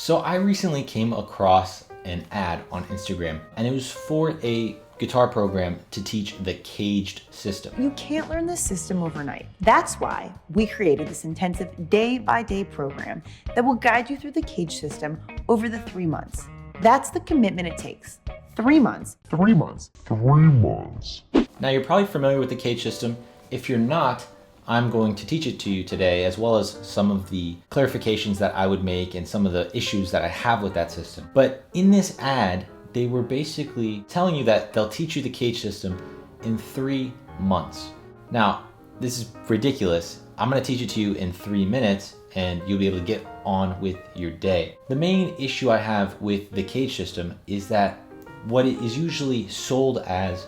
So I recently came across an ad on Instagram, and it was for a guitar program to teach the CAGED system. You can't learn this system overnight. That's why we created this intensive day-by-day program that will guide you through the CAGED system over the 3 months. That's the commitment it takes. 3 months. 3 months. 3 months. Now you're probably familiar with the CAGED system. If you're not, I'm going to teach it to you today, as well as some of the clarifications that I would make and some of the issues that I have with that system. But in this ad, they were basically telling you that they'll teach you the CAGED system in 3 months. Now, this is ridiculous. I'm gonna teach it to you in 3 minutes and you'll be able to get on with your day. The main issue I have with the CAGED system is that what it is usually sold as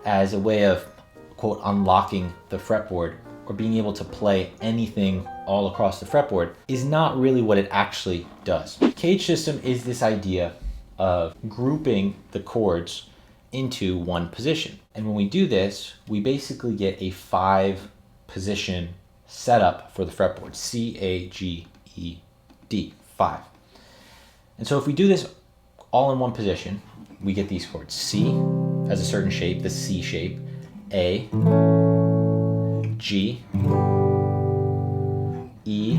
a way of, quote, unlocking the fretboard or being able to play anything all across the fretboard is not really what it actually does. CAGED system is this idea of grouping the chords into one position. And when we do this, we basically get a 5-position setup for the fretboard, C-A-G-E-D, 5. And so if we do this all in one position, we get these chords. C has a certain shape, the C shape, A, G, E,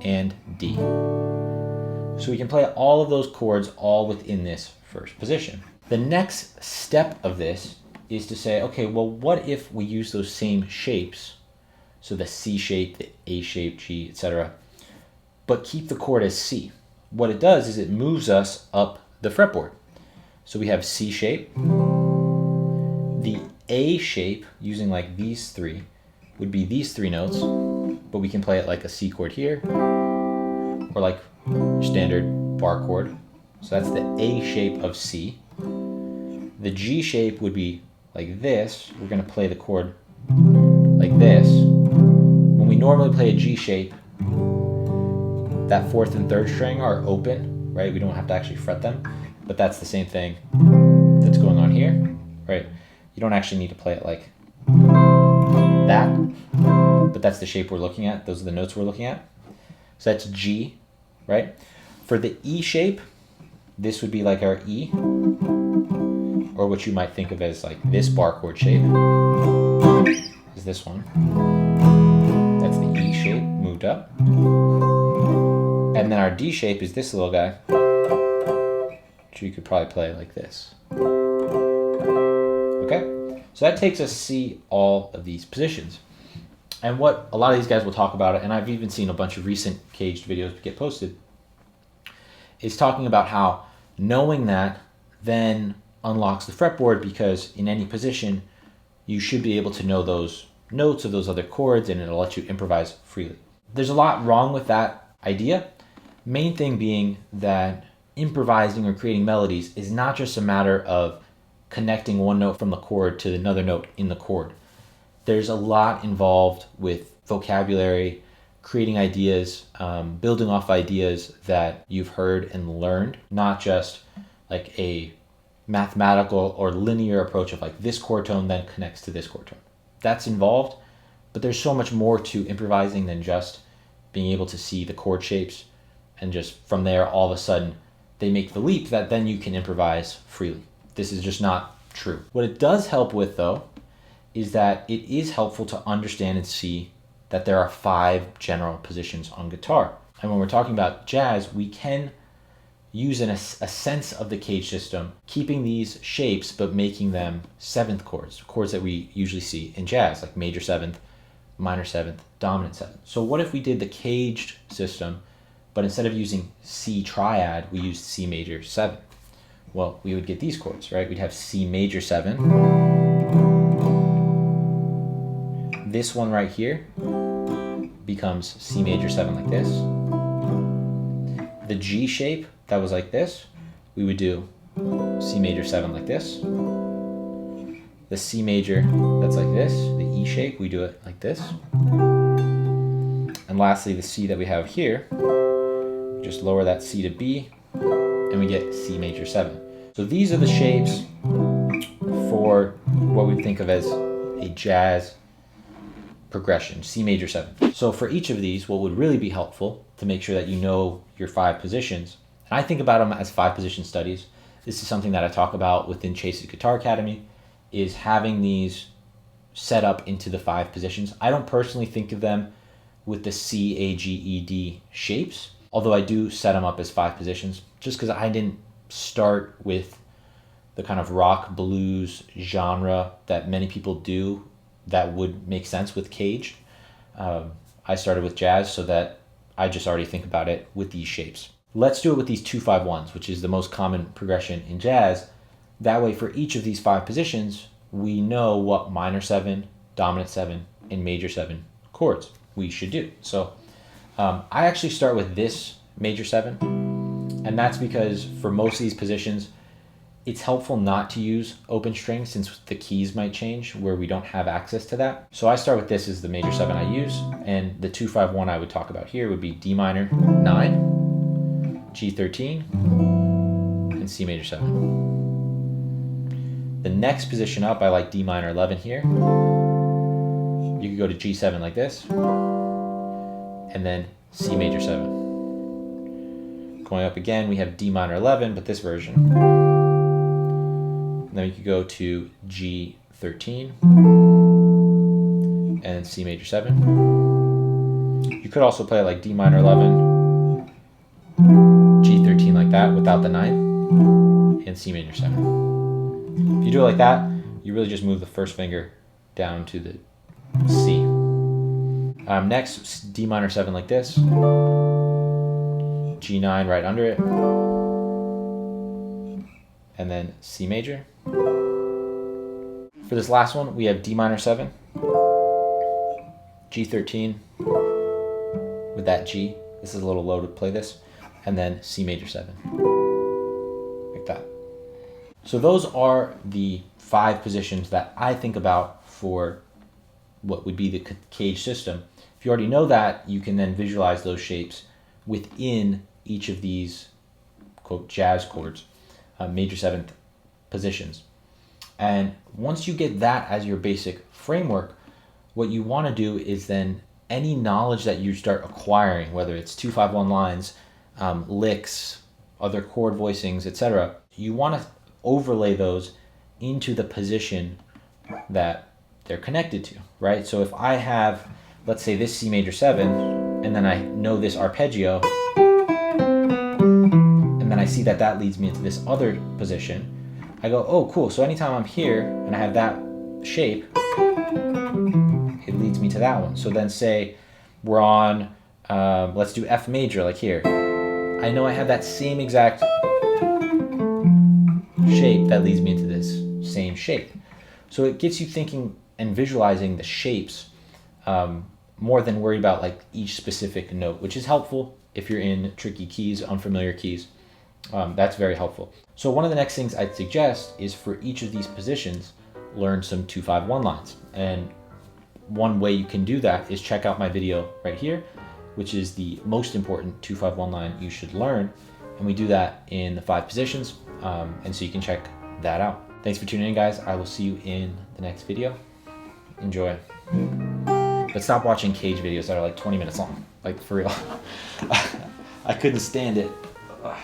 and D. So we can play all of those chords all within this first position. The next step of this is to say, okay, well, what if we use those same shapes, so the C shape, the A shape, G, etc., but keep the chord as C? What it does is it moves us up the fretboard. So we have C shape. The A shape, using like these 3, would be these 3 notes, but we can play it like a C chord here, or like standard bar chord. So that's the A shape of C. The G shape would be like this. We're gonna play the chord like this. When we normally play a G shape, that 4th and 3rd string are open, right? We don't have to actually fret them, but that's the same thing that's going on here, right? You don't actually need to play it like that, but that's the shape we're looking at. Those are the notes we're looking at. So that's G, right? For the E shape, this would be like our E, or what you might think of as like this bar chord shape is this one. That's the E shape moved up. And then our D shape is this little guy, which you could probably play like this. Okay, so that takes us to see all of these positions. And what a lot of these guys will talk about it, and I've even seen a bunch of recent CAGED videos get posted, is talking about how knowing that then unlocks the fretboard, because in any position, you should be able to know those notes of those other chords and it'll let you improvise freely. There's a lot wrong with that idea. Main thing being that improvising or creating melodies is not just a matter of connecting one note from the chord to another note in the chord. There's a lot involved with vocabulary, creating ideas, building off ideas that you've heard and learned, not just like a mathematical or linear approach of like this chord tone then connects to this chord tone. That's involved, but there's so much more to improvising than just being able to see the chord shapes and just from there all of a sudden they make the leap that then you can improvise freely. This is just not true. What it does help with though is that it is helpful to understand and see that there are 5 general positions on guitar. And when we're talking about jazz, we can use a sense of the CAGED system, keeping these shapes but making them 7th chords, chords that we usually see in jazz, like major 7th, minor 7th, dominant 7th. So what if we did the CAGED system, but instead of using C triad, we used C major 7? Well, we would get these chords, right? We'd have C major 7. This one right here becomes C major 7 like this. The G shape that was like this, we would do C major 7 like this. The C major that's like this, the E shape, we do it like this. And lastly, the C that we have here, we just lower that C to B, and we get C major 7. So these are the shapes for what we think of as a jazz progression, C major 7. So for each of these, what would really be helpful to make sure that you know your 5 positions. And I think about them as 5 position studies. This is something that I talk about within Chase's Guitar Academy, is having these set up into the 5 positions. I don't personally think of them with the C, A, G, E, D shapes, although I do set them up as 5 positions, just because I didn't start with the kind of rock blues genre that many people do that would make sense with CAGED. I started with jazz so that I just already think about it with these shapes. Let's do it with these 2-5-1s, which is the most common progression in jazz. That way, for each of these 5 positions, we know what minor 7, dominant 7, and major 7 chords we should do. So I actually start with this major 7, and that's because for most of these positions, it's helpful not to use open strings since the keys might change where we don't have access to that. So I start with this as the major 7 I use, and the 2-5-1 I would talk about here would be D minor 9, G13, and C major 7. The next position up, I like D minor 11 here. You could go to G7 like this, and then C major 7. Going up again, we have D minor 11, but this version. And then we could go to G13 and C major 7. You could also play like D minor 11, G13 like that without the 9, and C major 7. If you do it like that, you really just move the first finger down to the C. Next, D minor 7 like this, G9 right under it, and then C major. For this last one, we have D minor 7, G13 with that G. This is a little low to play this, and then C major 7, like that. So those are the 5 positions that I think about for what would be the CAGED system. If you already know that, you can then visualize those shapes within each of these, quote, jazz chords, major 7th positions. And once you get that as your basic framework, what you want to do is then any knowledge that you start acquiring, whether it's 2-5-1 lines, licks, other chord voicings, etc., you want to overlay those into the position that they're connected to, right? So if I have, let's say, this C major 7, and then I know this arpeggio, and then I see that that leads me into this other position, I go, oh, cool. So anytime I'm here and I have that shape, it leads me to that one. So then say we're on, let's do F major, like here. I know I have that same exact shape that leads me into this same shape. So it gets you thinking and visualizing the shapes more than worry about like each specific note, which is helpful if you're in tricky keys, unfamiliar keys. That's very helpful. So one of the next things I'd suggest is for each of these positions, learn some 2-5-1 lines. And one way you can do that is check out my video right here, which is the most important 2-5-1 line you should learn. And we do that in the 5 positions. And so you can check that out. Thanks for tuning in, guys. I will see you in the next video. Enjoy. But stop watching CAGED videos that are like 20 minutes long. Like, for real. I couldn't stand it. Ugh.